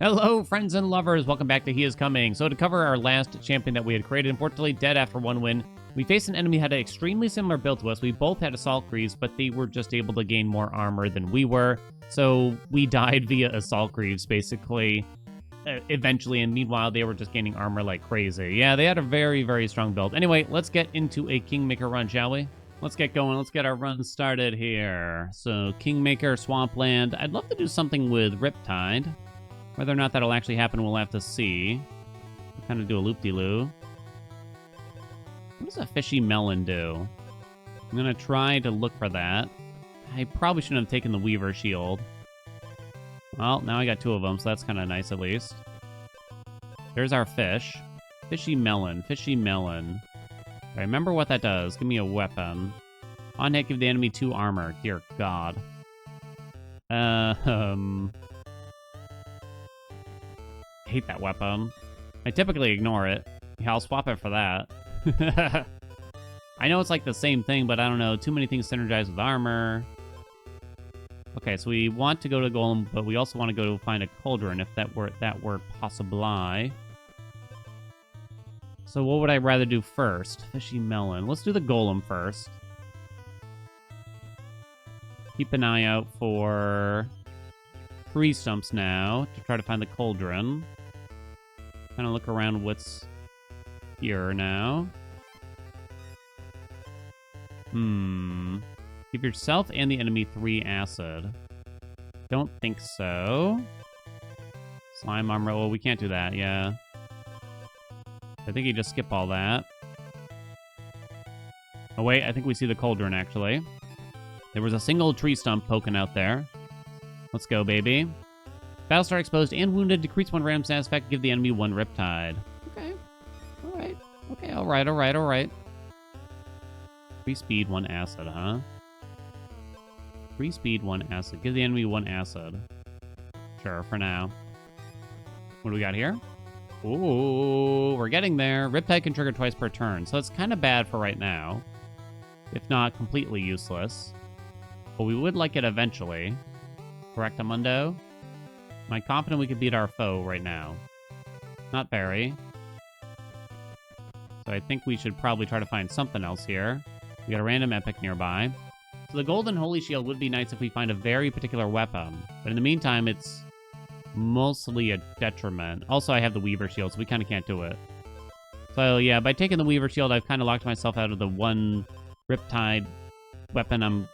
Hello, friends and lovers. Welcome back to He Is Coming. So to cover our last champion that we had created, unfortunately dead after one win, we faced an enemy who had an extremely similar build to us. We both had Assault Greaves, but they were just able to gain more armor than we were. So we died via Assault Greaves, basically, eventually. And meanwhile, they were just gaining armor like crazy. Yeah, they had a very, very strong build. Anyway, let's get into a Kingmaker run, shall we? Let's get going. Let's get our run started here. So Kingmaker, Swampland. I'd love to do something with Riptide. Whether or not that'll actually happen, we'll have to see. We'll kind of do a loop-de-loo. What does a fishy melon do? I'm going to try to look for that. I probably shouldn't have taken the Weaver Shield. Well, now I got two of them, so that's kind of nice at least. There's our fish. Fishy melon. Fishy melon. I remember what that does. Give me a weapon. On hit, give the enemy 2 armor. Dear God. Hate that weapon. I typically ignore it. Yeah, I'll swap it for that. I know it's like the same thing, but I don't know. Too many things synergize with armor. Okay, so we want to go to Golem, but we also want to go find a Cauldron if that were possible. So what would I rather do first? Fishy melon. Let's do the Golem first. Keep an eye out for tree stumps now to try to find the Cauldron. Kind of look around what's here now. Give yourself and the enemy 3 acid. Don't think so. Slime armor. Oh, we can't do that, yeah. I think you just skip all that. Oh, wait, I think we see the Cauldron, actually. There was a single tree stump poking out there. Let's go, baby. Battlestar exposed and wounded. Decrease 1 random status effect. Give the enemy 1 Riptide. Okay. Alright. Okay, alright. 3 speed, 1 acid, huh? 3 speed, 1 acid. Give the enemy 1 acid. Sure, for now. What do we got here? Ooh, we're getting there. Riptide can trigger twice per turn, so it's kind of bad for right now. If not completely useless. But we would like it eventually. Correct, Amundo? Am I confident we could beat our foe right now? Not very. So I think we should probably try to find something else here. We got a random epic nearby. So the Golden Holy Shield would be nice if we find a very particular weapon. But in the meantime, it's mostly a detriment. Also, I have the Weaver Shield, so we kind of can't do it. So yeah, by taking the Weaver Shield, I've kind of locked myself out of the one Riptide weapon I'm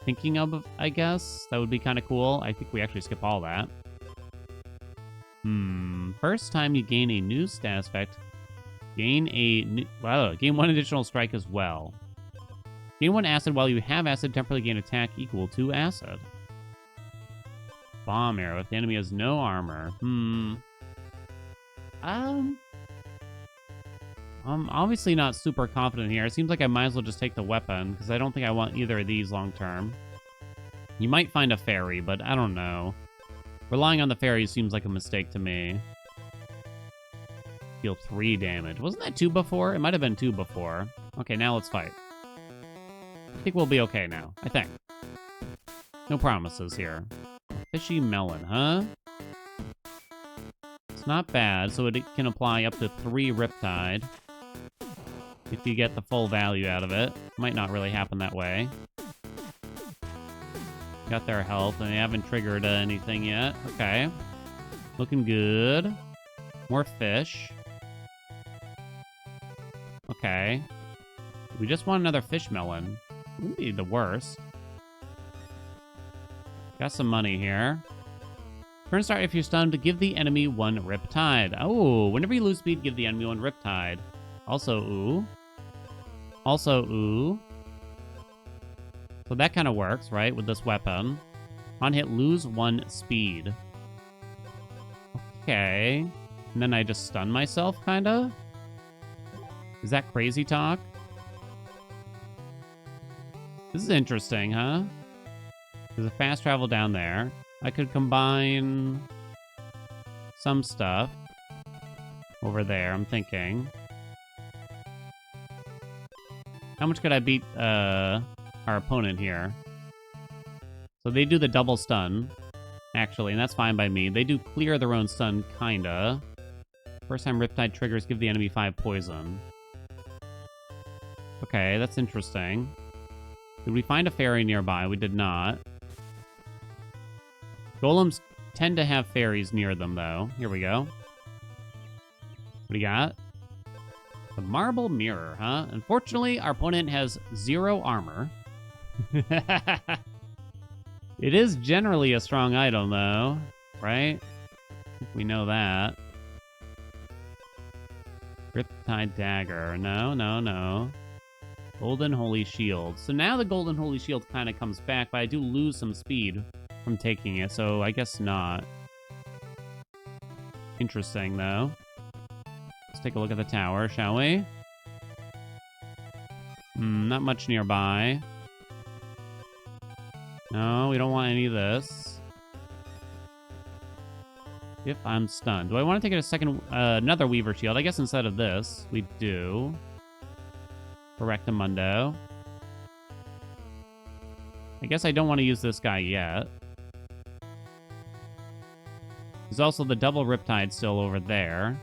thinking of, I guess. That would be kind of cool. I think we actually skip all that. First time you gain a new status effect, gain 1 additional strike as well. Gain 1 acid while you have acid, temporarily gain attack equal to acid. Bomb arrow if the enemy has no armor. I'm obviously not super confident here. It seems like I might as well just take the weapon, because I don't think I want either of these long term. You might find a fairy, but I don't know. Relying on the fairy seems like a mistake to me. Deal 3 damage. Wasn't that 2 before? It might have been 2 before. Okay, now let's fight. I think we'll be okay now. I think. No promises here. Fishy melon, huh? It's not bad, so it can apply up to 3 Riptide. If you get the full value out of it. Might not really happen that way. Got their health, and they haven't triggered anything yet. Okay. Looking good. More fish. Okay. We just want another fish melon. Wouldn't be the worst. Got some money here. Turn start if you're stunned, give the enemy 1 Riptide. Oh, whenever you lose speed, give the enemy 1 Riptide. Also, ooh. Also, ooh. So that kind of works, right, with this weapon. On hit, lose 1 speed. Okay. And then I just stun myself, kind of? Is that crazy talk? This is interesting, huh? There's a fast travel down there. I could combine some stuff over there, I'm thinking. How much could I beat our opponent here? So they do the double stun. actually, and that's fine by me. They do clear their own stun, kinda. First time Riptide triggers, give the enemy 5 poison. Okay, that's interesting. Did we find a fairy nearby? We did not. Golems tend to have fairies near them, though. Here we go. What do you got? The marble mirror, huh? Unfortunately, our opponent has 0 armor. It is generally a strong item, though, right? We know that. Riptide dagger. No, no, no. Golden Holy Shield. So now the Golden Holy Shield kind of comes back, but I do lose some speed from taking it, so I guess not. Interesting, though. Let's take a look at the tower, shall we? Not much nearby. No, we don't want any of this. If I'm stunned. Do I want to take a second, another Weaver Shield? I guess instead of this, we do. Correctamundo. I guess I don't want to use this guy yet. There's also the double Riptide still over there.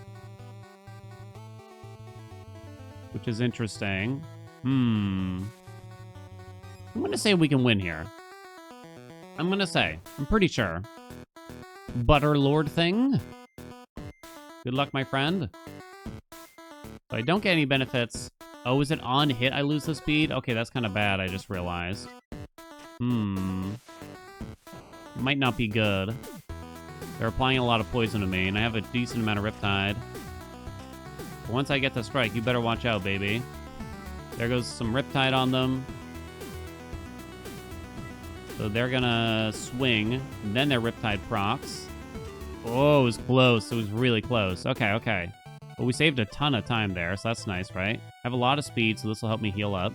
Which is interesting. I'm going to say we can win here. I'm going to say. I'm pretty sure. Butterlord thing. Good luck, my friend. If I don't get any benefits... Oh, is it on hit I lose the speed? Okay, that's kind of bad, I just realized. Might not be good. They're applying a lot of poison to me, and I have a decent amount of Riptide. But once I get the strike, you better watch out, baby. There goes some Riptide on them. So they're gonna swing, and then their Riptide procs. Oh, it was close. It was really close. Okay, okay. But we saved a ton of time there, so that's nice, right? I have a lot of speed, so this will help me heal up.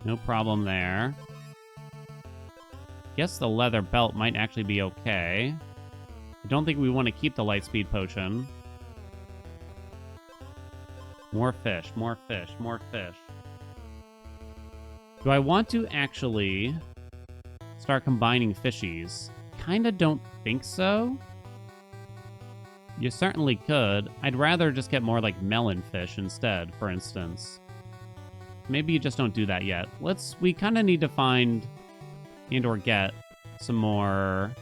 No problem there. Guess the leather belt might actually be okay. I don't think we want to keep the light speed potion. More fish, more fish, more fish. Do I want to actually start combining fishies? Kinda don't think so. You certainly could. I'd rather just get more like melon fish instead, for instance. Maybe you just don't do that yet. We kind of need to find and or get some more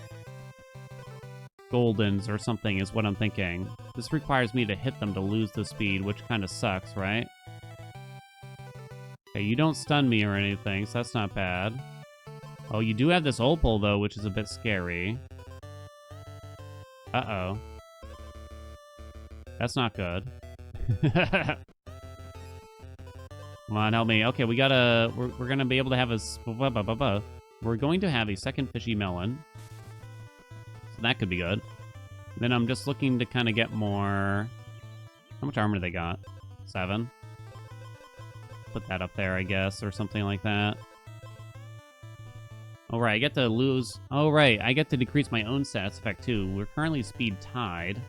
goldens or something is what I'm thinking. This requires me to hit them to lose the speed, which kind of sucks, right? Okay, you don't stun me or anything, so that's not bad. Oh, you do have this opal, though, which is a bit scary. Uh-oh. That's not good. Come on, help me. Okay, we're gonna be able to have we're going to have a second fishy melon. So that could be good. Then I'm just looking to kind of get more... How much armor do they got? 7? Put that up there, I guess, or something like that. Oh, right, I get to lose... Oh, right, I get to decrease my own stats effect, too. We're currently speed tied.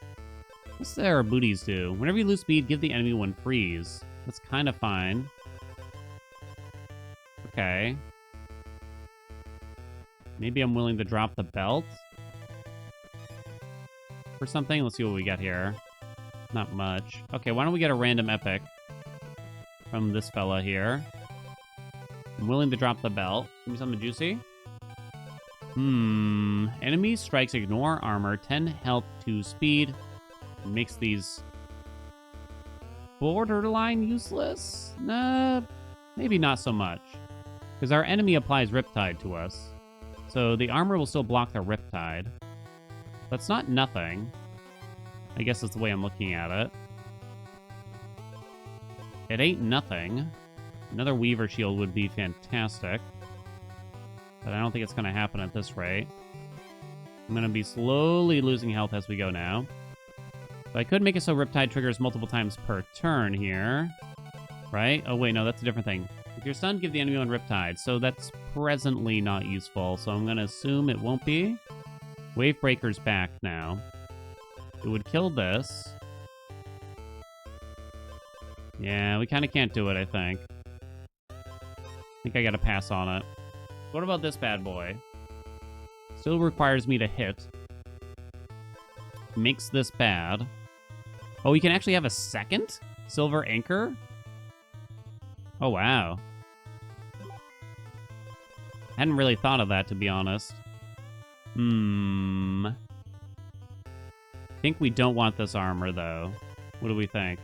What's their booties do? Whenever you lose speed, give the enemy 1 freeze. That's kind of fine. Okay. Maybe I'm willing to drop the belt for something. Let's see what we got here. Not much. Okay, why don't we get a random epic from this fella here? I'm willing to drop the belt. Give me something juicy. Enemy strikes ignore armor, 10 health, 2 speed. Makes these borderline useless? Nah, maybe not so much. Because our enemy applies Riptide to us. So the armor will still block their Riptide. That's not nothing. I guess that's the way I'm looking at it. It ain't nothing. Another Weaver Shield would be fantastic. But I don't think it's going to happen at this rate. I'm going to be slowly losing health as we go now. So I could make it so Riptide triggers multiple times per turn here. Right? Oh, wait, no, that's a different thing. If you're stunned, give the enemy 1 Riptide. So that's presently not useful. So I'm going to assume it won't be. Wave Breaker's back now. It would kill this. Yeah, we kind of can't do it, I think. I think I got to pass on it. What about this bad boy? Still requires me to hit. Makes this bad. Oh, we can actually have a second silver anchor? Oh, wow. Hadn't really thought of that, to be honest. I think we don't want this armor, though. What do we think?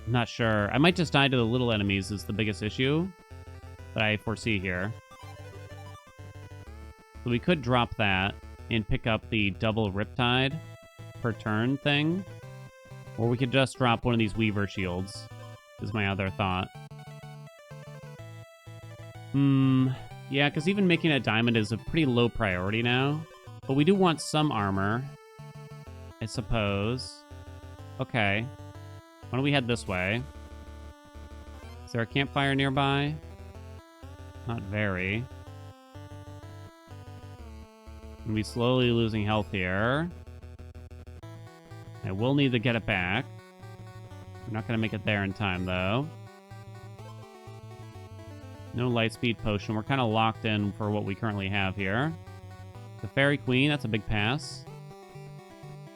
I'm not sure. I might just die to the little enemies is the biggest issue that I foresee here. So we could drop that and pick up the double Riptide per turn thing. Or we could just drop one of these Weaver shields, is my other thought. Yeah, because even making a diamond is a pretty low priority now. But we do want some armor, I suppose. Okay. Why don't we head this way? Is there a campfire nearby? Not very. I'm gonna be slowly losing health here. I will need to get it back. We're not gonna make it there in time, though. No light speed potion. We're kind of locked in for what we currently have here. The Fairy Queen, that's a big pass.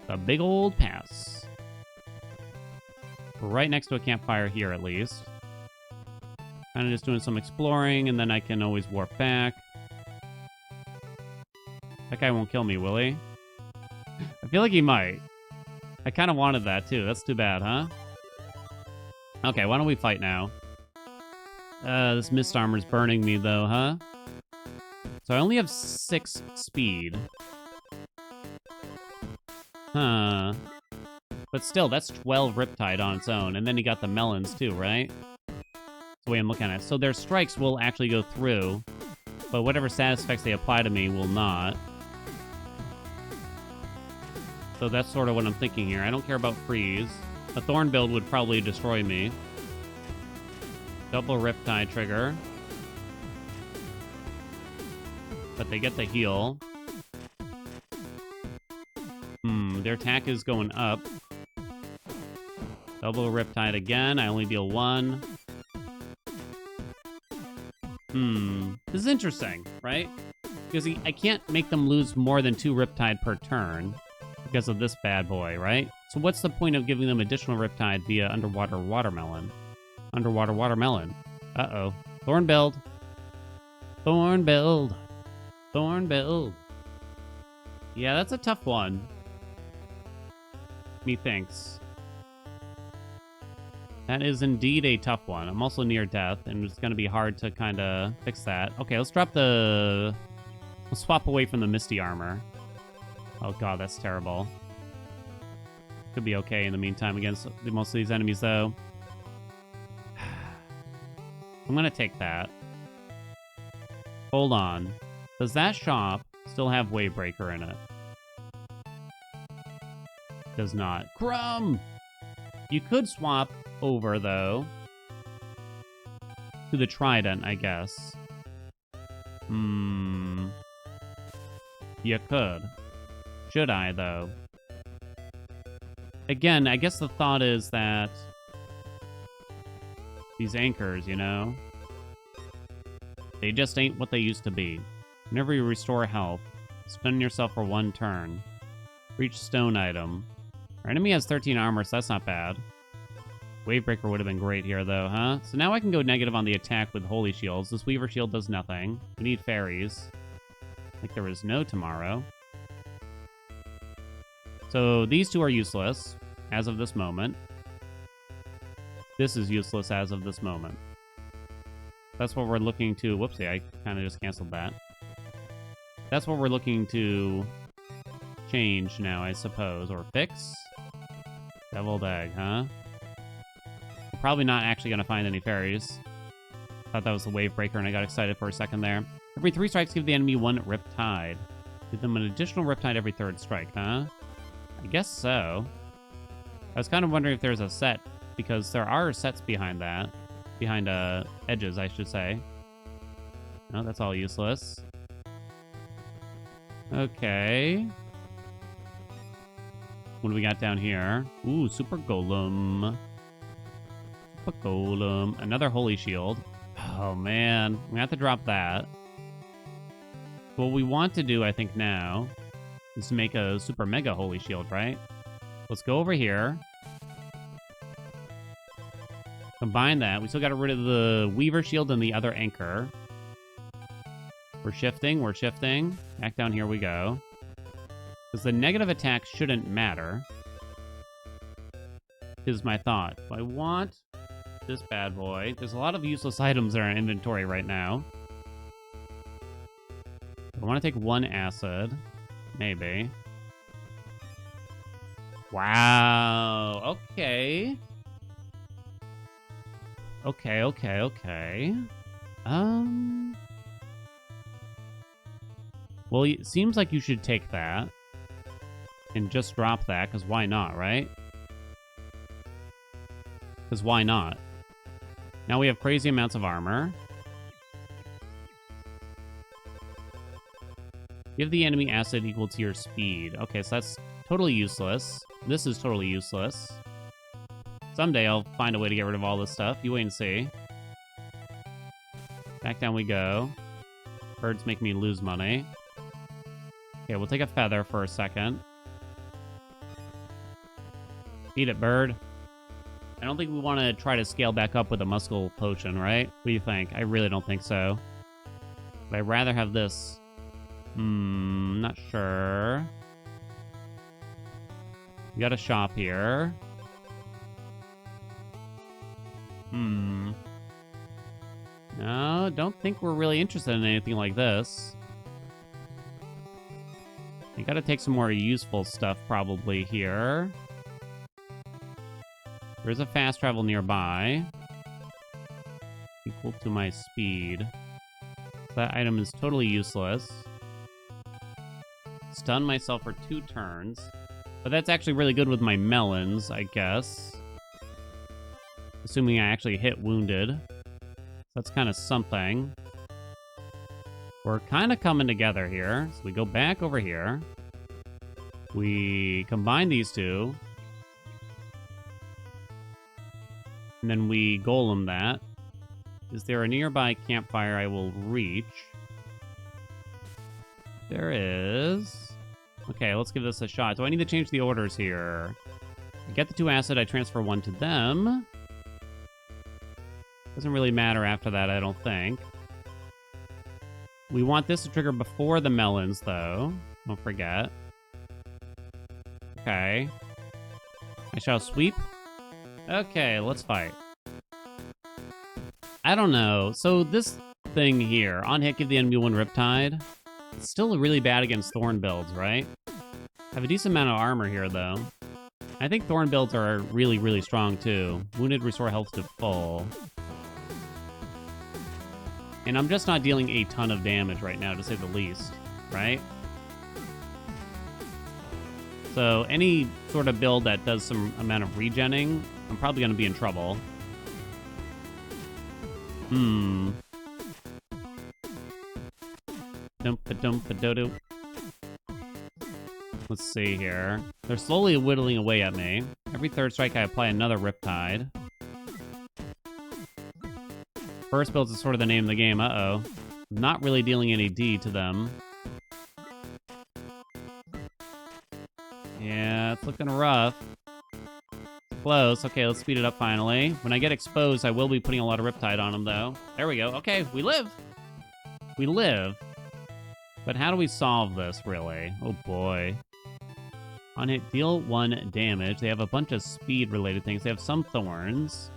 A big old pass. We're right next to a campfire here, at least. Kind of just doing some exploring, and then I can always warp back. That guy won't kill me, will he? I feel like he might. I kind of wanted that, too. That's too bad, huh? Okay, why don't we fight now? This mist armor's burning me, though, huh? So I only have 6 speed. Huh. But still, that's 12 Riptide on its own. And then you got the melons, too, right? That's the way I'm looking at it. So their strikes will actually go through. But whatever status effects they apply to me will not. So that's sort of what I'm thinking here. I don't care about freeze. A Thorn build would probably destroy me. Double Riptide trigger. But they get the heal. Their attack is going up. Double Riptide again. I only deal 1. This is interesting, right? Because I can't make them lose more than 2 Riptide per turn because of this bad boy, right? So what's the point of giving them additional Riptide via Underwater Watermelon? Underwater Watermelon. Uh-oh. Thorn build. Thorn build. Thorn build. Yeah, that's a tough one. Methinks. That is indeed a tough one. I'm also near death, and it's going to be hard to kind of fix that. Okay, let's drop the... Let's swap away from the Misty Armor. Oh god, that's terrible. Could be okay in the meantime against most of these enemies, though. I'm going to take that. Hold on. Does that shop still have Wavebreaker in it? Does not. Crumb! You could swap over, though, to the Trident, I guess. You could. Should I, though? Again, I guess the thought is that these anchors, you know, they just ain't what they used to be. Whenever you restore health, stun yourself for 1 turn. Reach stone item. Our enemy has 13 armor, so that's not bad. Wavebreaker would have been great here, though, huh? So now I can go negative on the attack with Holy Shields. This Weaver Shield does nothing. We need fairies. Like there is no tomorrow. So these 2 are useless as of this moment. This is useless as of this moment. That's what we're looking to... Whoopsie, I kind of just canceled that. That's what we're looking to change now, I suppose. Or fix? Deviled Egg, huh? We're probably not actually going to find any fairies. Thought that was the Wavebreaker, and I got excited for a second there. Every 3 strikes, give the enemy 1 Riptide. Give them an additional Riptide every 3rd strike, huh? I guess so. I was kind of wondering if there's a set, because there are sets behind that. Behind, edges, I should say. No, that's all useless. Okay. What do we got down here? Ooh, Super Golem. Super Golem. Another Holy Shield. Oh, man. We have to drop that. What we want to do, I think, now is to make a super mega holy shield, right? Let's go over here. Combine that. We still got rid of the Weaver shield and the other anchor. We're shifting. We're shifting. Back down here we go. Because the negative attack shouldn't matter. Is my thought. I want this bad boy. There's a lot of useless items in our inventory right now. I want to take one acid. Maybe. Wow. Okay. Okay. Well, it seems like you should take that. And just drop that, because why not, right? Because why not? Now we have crazy amounts of armor. Give the enemy acid equal to your speed. Okay, so that's totally useless. This is totally useless. Someday I'll find a way to get rid of all this stuff. You wait and see. Back down we go. Birds make me lose money. Okay, we'll take a feather for a second. Eat it, bird. I don't think we want to try to scale back up with a muscle potion, right? What do you think? I really don't think so. But I'd rather have this. Not sure. We got a shop here. No, don't think we're really interested in anything like this. I gotta take some more useful stuff probably here. There's a fast travel nearby. Equal to my speed. That item is totally useless. Stun myself for 2 turns. But that's actually really good with my melons, I guess. Assuming I actually hit wounded. That's kind of something. We're kind of coming together here. So we go back over here. We combine these two. And then we golem that. Is there a nearby campfire I will reach? There is. Okay, let's give this a shot. Do I need to change the orders here? I get the 2 acid, I transfer 1 to them. Doesn't really matter after that, I don't think. We want this to trigger before the melons, though. Don't forget. Okay. I shall sweep. Okay, let's fight. I don't know. So this thing here, on hit, give the enemy 1 Riptide. It's still really bad against Thorn builds, right? Have a decent amount of armor here, though. I think Thorn builds are really, really strong, too. Wounded, restore health to full. And I'm just not dealing a ton of damage right now, to say the least, right? So any sort of build that does some amount of regenning, I'm probably going to be in trouble. Dump-a-dump-a-dodo. Let's see here. They're slowly whittling away at me. Every 3rd strike, I apply another Riptide. First builds is sort of the name of the game. Uh-oh. Not really dealing any D to them. Yeah, it's looking rough. Close. Okay, let's speed it up finally. When I get exposed, I will be putting a lot of Riptide on them, though. There we go. Okay, we live. We live. But how do we solve this, really? Oh, boy. On hit, deal 1 damage. They have a bunch of speed-related things. They have some thorns.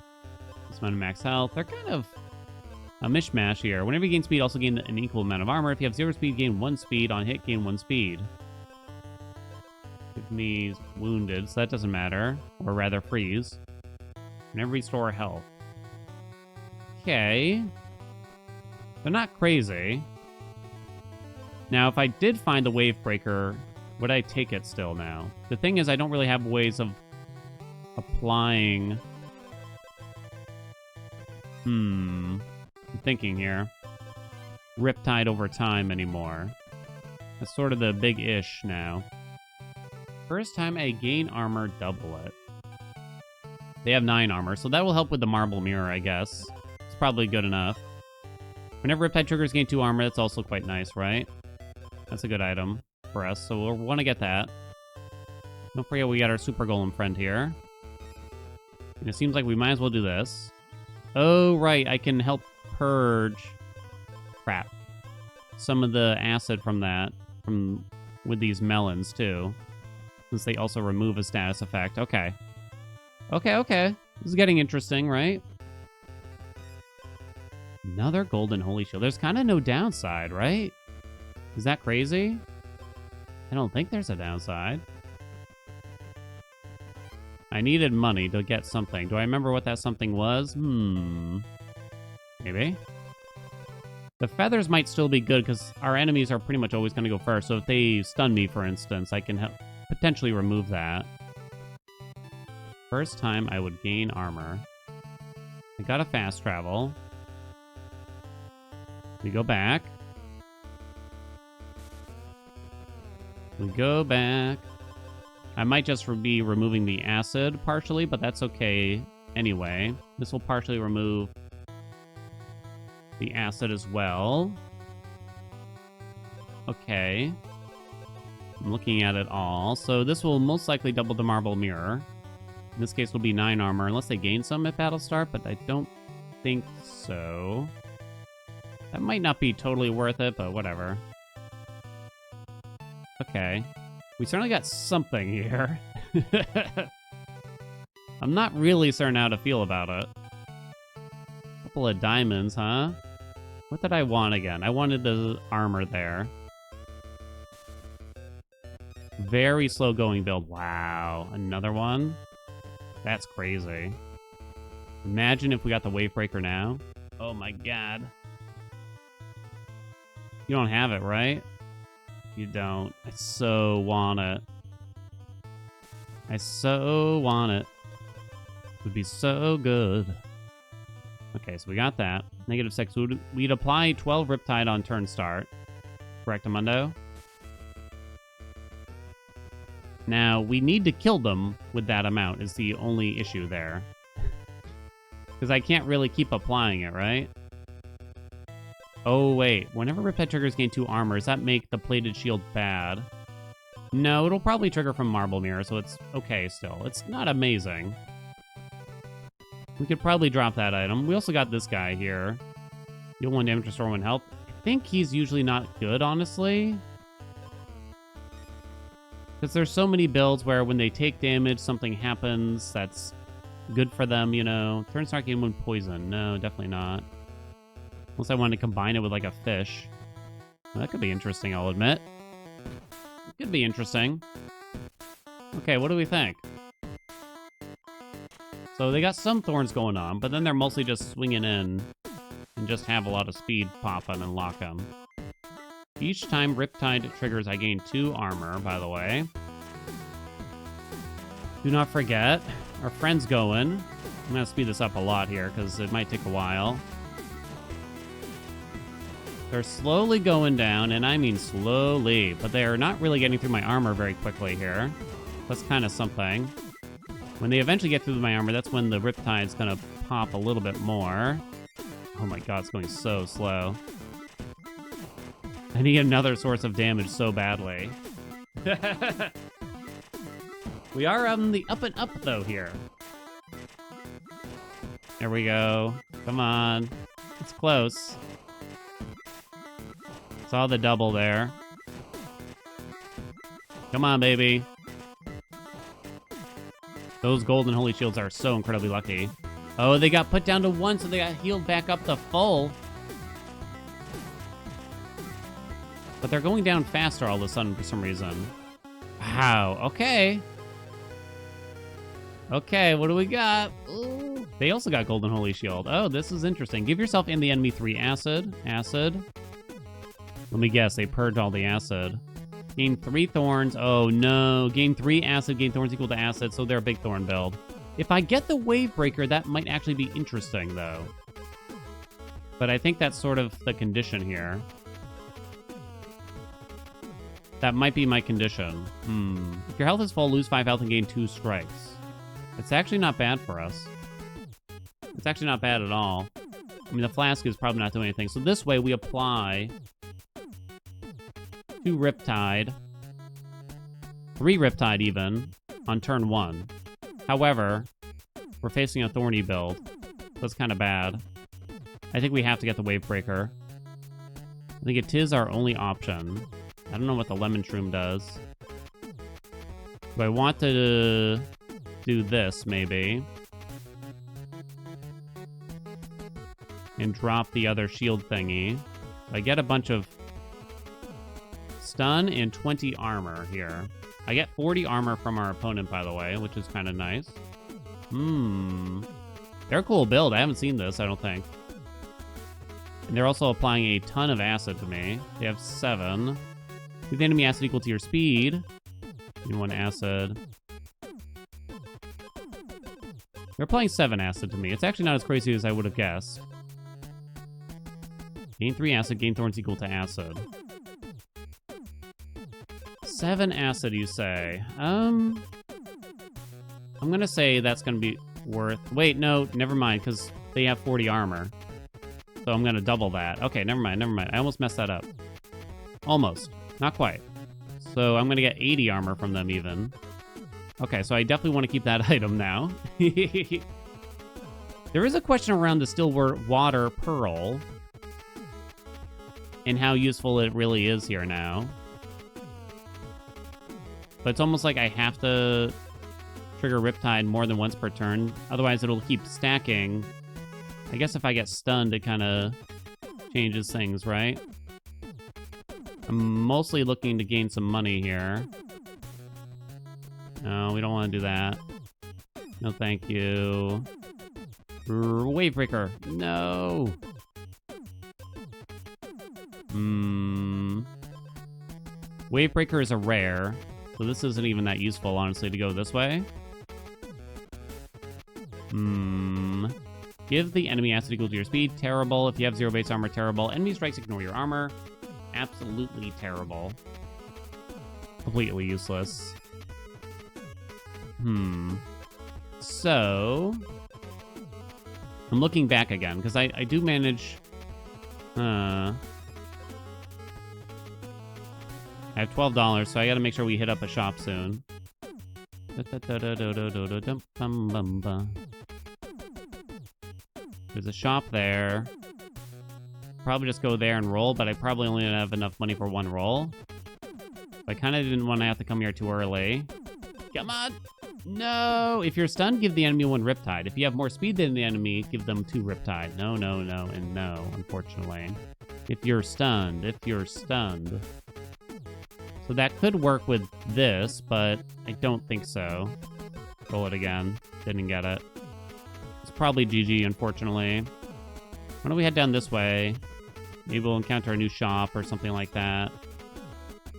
This amount of max health. They're kind of a mishmash here. Whenever you gain speed, also gain an equal amount of armor. If you have 0 speed, gain 1 speed. On hit, gain 1 speed. Give me wounded, so that doesn't matter. Or rather, freeze. Never restore health. Okay. They're not crazy. Now, if I did find the wave breaker, would I take it still now? The thing is, I don't really have ways of applying. I'm thinking here. Riptide over time anymore. That's sort of the big ish now. First time I gain armor, double it. They have 9 armor, so that will help with the marble mirror, I guess. It's probably good enough. Whenever Riptide triggers, gain 2 armor. That's also quite nice, right? That's a good item for us, so we'll want to get that. Don't forget we got our super golem friend here. And it seems like we might as well do this. Oh, right, I can help purge... Crap. Some of the acid from that, with these melons, too. Since they also remove a status effect. Okay. Okay. This is getting interesting, right? Another golden holy shield. There's kind of no downside, right? Is that crazy? I don't think there's a downside. I needed money to get something. Do I remember what that something was? Maybe. The feathers might still be good because our enemies are pretty much always going to go first. So if they stun me, for instance, I can potentially remove that. First time I would gain armor. I got a fast travel. We go back. We go back. I might just be removing the acid partially, but that's okay anyway. This will partially remove the acid as well. Okay. I'm looking at it all. So this will most likely double the marble mirror. In this case, will be 9 armor, unless they gain some at battle start, but I don't think so. That might not be totally worth it, but whatever. Okay. We certainly got something here. I'm not really certain how to feel about it. Couple of diamonds, huh? What did I want again? I wanted the armor there. Very slow going build. Wow. Another one? That's crazy. Imagine if we got the wave breaker now. Oh my god. You don't have it, right? You don't. I so want it. I so want it. It would be so good. Okay, so we got that. -6. We'd apply 12 Riptide on turn start. Correct, Amundo? Now, we need to kill them with that amount is the only issue there. Because I can't really keep applying it, right? Oh, wait. Whenever Riptide triggers gain 2 armor, does that make the plated shield bad? No, it'll probably trigger from Marble Mirror, so it's okay still. It's not amazing. We could probably drop that item. We also got this guy here. Deal 1 damage, restore 1 health. I think he's usually not good, honestly. Because there's so many builds where when they take damage, something happens that's good for them, you know. Turn start gain 1 poison. No, definitely not. Unless I wanted to combine it with, like, a fish. Well, that could be interesting, I'll admit. It could be interesting. Okay, what do we think? So they got some thorns going on, but then they're mostly just swinging in and just have a lot of speed popping and lock them. Each time Riptide triggers, I gain 2 armor, by the way. Do not forget, our friend's going. I'm going to speed this up a lot here, because it might take a while. They're slowly going down, and I mean slowly, but they are not really getting through my armor very quickly here. That's kind of something. When they eventually get through my armor, that's when the Riptide's going to pop a little bit more. Oh my god, it's going so slow. I need another source of damage so badly. We are on the up and up, though, here. There we go. Come on. It's close. Saw the double there. Come on, baby. Those golden holy shields are so incredibly lucky. Oh, they got put down to 1, so they got healed back up to full. But they're going down faster all of a sudden for some reason. Wow, okay. Okay, what do we got? Ooh. They also got golden holy shield. Oh, this is interesting. Give yourself and the enemy 3 acid. Acid. Let me guess, they purged all the acid. Gain 3 thorns. Oh, no. Gain 3 acid, gain thorns equal to acid, so they're a big thorn build. If I get the wave breaker, that might actually be interesting, though. But I think that's sort of the condition here. That might be my condition. If your health is full, lose 5 health and gain 2 strikes. It's actually not bad for us. It's actually not bad at all. I mean, the flask is probably not doing anything. So this way, we apply 2 Riptide. 3 Riptide even on turn 1. However, we're facing a Thorny build. That's kind of bad. I think we have to get the Wavebreaker. I think it is our only option. I don't know what the Lemon Shroom does. Do I want to do this, maybe? And drop the other shield thingy. I get a bunch of stun and 20 armor here. I get 40 armor from our opponent, by the way, which is kind of nice. They're a cool build. I haven't seen this, I don't think. And they're also applying a ton of acid to me. They have 7. Give the enemy acid equal to your speed. Give me 1 acid. They're applying 7 acid to me. It's actually not as crazy as I would have guessed. Gain 3 acid, gain thorns equal to acid. 7 acid, you say? I'm gonna say that's gonna be worth... Wait, no, never mind, because they have 40 armor. So I'm gonna double that. Okay, never mind. I almost messed that up. Almost. Not quite. So I'm gonna get 80 armor from them even. Okay, so I definitely want to keep that item now. There is a question around the still water pearl and how useful it really is here now. But it's almost like I have to trigger Riptide more than once per turn. Otherwise, it'll keep stacking. I guess if I get stunned, it kind of changes things, right? I'm mostly looking to gain some money here. No, we don't want to do that. No, thank you. Wavebreaker. No. Wavebreaker is a rare, so this isn't even that useful, honestly, to go this way. Give the enemy acid equal to your speed. Terrible. If you have 0 base armor, terrible. Enemy strikes ignore your armor. Absolutely terrible. Completely useless. So... I'm looking back again, because I do manage... I have $12, so I gotta make sure we hit up a shop soon. There's a shop there. Probably just go there and roll, but I probably only have enough money for 1 roll. I kind of didn't want to have to come here too early. Come on! No! If you're stunned, give the enemy 1 Riptide. If you have more speed than the enemy, give them 2 Riptide. No, no, no, and no, unfortunately. If you're stunned. So that could work with this, but I don't think so. Roll it again. Didn't get it. It's probably GG, unfortunately. Why don't we head down this way? Maybe we'll encounter a new shop or something like that.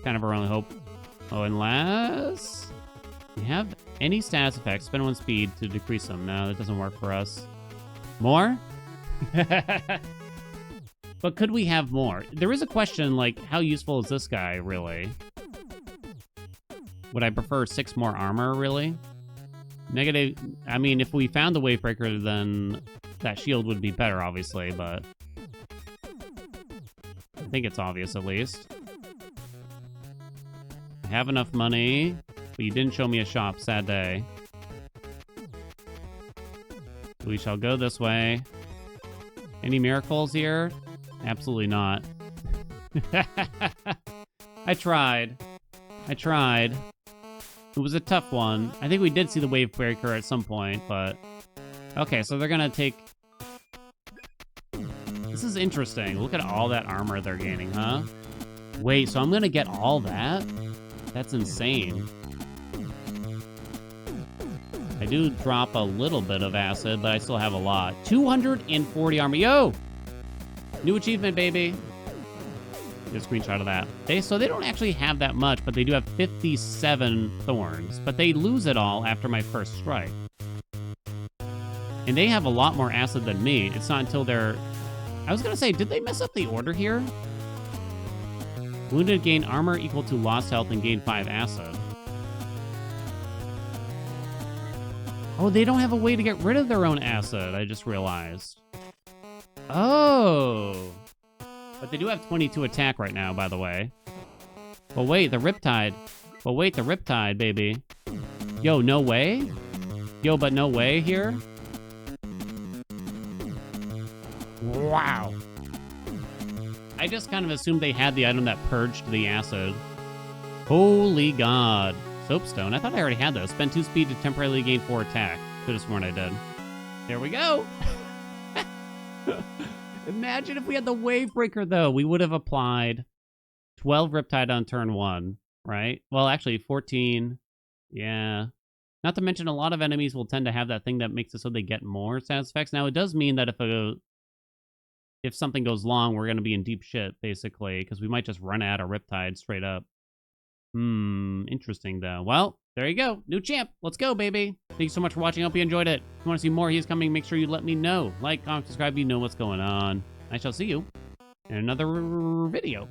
Kind of our only hope. Oh, unless... we have any status effects. Spend 1 speed to decrease them. No, that doesn't work for us. More? But could we have more? There is a question, like, how useful is this guy, really? Would I prefer 6 more armor, really? Negative... I mean, if we found the Wavebreaker, then that shield would be better, obviously, but... I think it's obvious, at least. I have enough money, but you didn't show me a shop. Sad day. We shall go this way. Any miracles here? Absolutely not. I tried. It was a tough one. I think we did see the Wavebreaker at some point, but... okay, so they're gonna take... this is interesting. Look at all that armor they're gaining, huh? Wait, so I'm gonna get all that? That's insane. I do drop a little bit of acid, but I still have a lot. 240 armor. Yo! New achievement, baby. Get a screenshot of that. So they don't actually have that much, but they do have 57 thorns. But they lose it all after my first strike. And they have a lot more acid than me. It's not until they're... I was gonna say, did they mess up the order here? Wounded gain armor equal to lost health and gain 5 acid. Oh, they don't have a way to get rid of their own acid, I just realized. Oh. But they do have 22 attack right now, by the way. But wait, the Riptide. But wait, the Riptide, baby. Yo, no way? Yo, but no way here? Wow. I just kind of assumed they had the item that purged the acid. Holy God. Soapstone. I thought I already had those. Spend 2 speed to temporarily gain 4 attack. Could have sworn I did. There we go. Imagine if we had the Wave Breaker, though. We would have applied 12 Riptide on turn 1, right? Well, actually, 14. Yeah. Not to mention, a lot of enemies will tend to have that thing that makes it so they get more status effects. Now, it does mean that if something goes long, we're going to be in deep shit, basically, because we might just run out of Riptide straight up. Interesting, though. Well, there you go. New champ. Let's go, baby. Thank you so much for watching. I hope you enjoyed it. If you want to see more, he's coming. Make sure you let me know. Like, comment, subscribe, you know what's going on. I shall see you in another video.